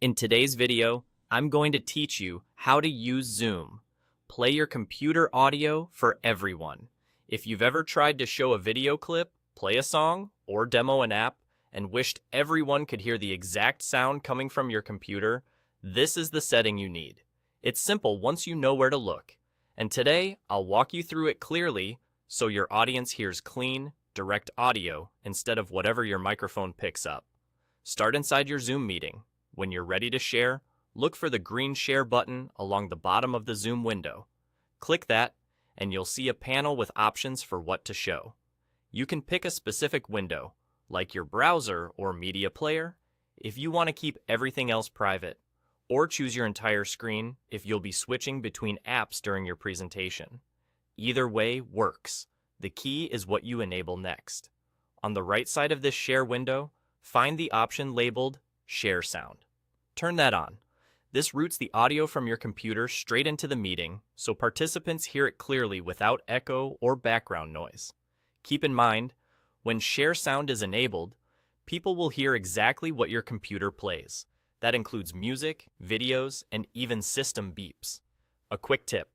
In today's video, I'm going to teach you how to use Zoom. Play your computer audio for everyone. If you've ever tried to show a video clip, play a song, or demo an app, and wished everyone could hear the exact sound coming from your computer, this is the setting you need. It's simple once you know where to look. And today, I'll walk you through it clearly so your audience hears clean, direct audio instead of whatever your microphone picks up. Start inside your Zoom meeting. When you're ready to share, look for the green Share button along the bottom of the Zoom window. Click that, and you'll see a panel with options for what to show. You can pick a specific window, like your browser or media player, if you want to keep everything else private, or choose your entire screen if you'll be switching between apps during your presentation. Either way works. The key is what you enable next. On the right side of this Share window, find the option labeled Share Sound. Turn that on. This routes the audio from your computer straight into the meeting, so participants hear it clearly without echo or background noise. Keep in mind, when Share Sound is enabled, people will hear exactly what your computer plays. That includes music, videos, and even system beeps. A quick tip: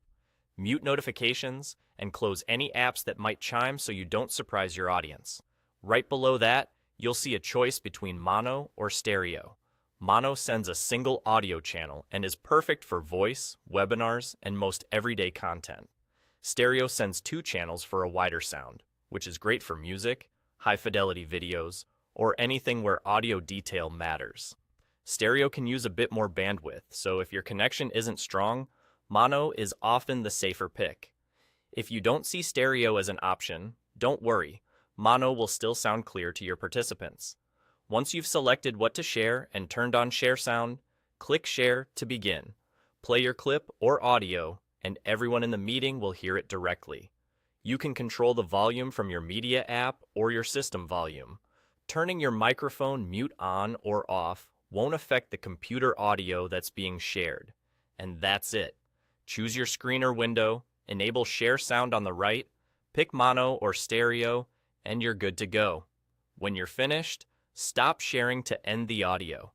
mute notifications and close any apps that might chime so you don't surprise your audience. Right below that, you'll see a choice between mono or stereo. Mono sends a single audio channel and is perfect for voice, webinars, and most everyday content. Stereo sends two channels for a wider sound, which is great for music, high-fidelity videos, or anything where audio detail matters. Stereo can use a bit more bandwidth, so if your connection isn't strong, mono is often the safer pick. If you don't see stereo as an option, don't worry. Mono will still sound clear to your participants. Once you've selected what to share and turned on Share Sound, click Share to begin. Play your clip or audio, and everyone in the meeting will hear it directly. You can control the volume from your media app or your system volume. Turning your microphone mute on or off won't affect the computer audio that's being shared. And that's it. Choose your screen or window, enable Share Sound on the right, pick mono or stereo, and you're good to go. When you're finished, stop sharing to end the audio.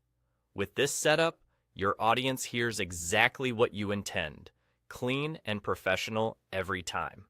With this setup, your audience hears exactly what you intend: clean and professional every time.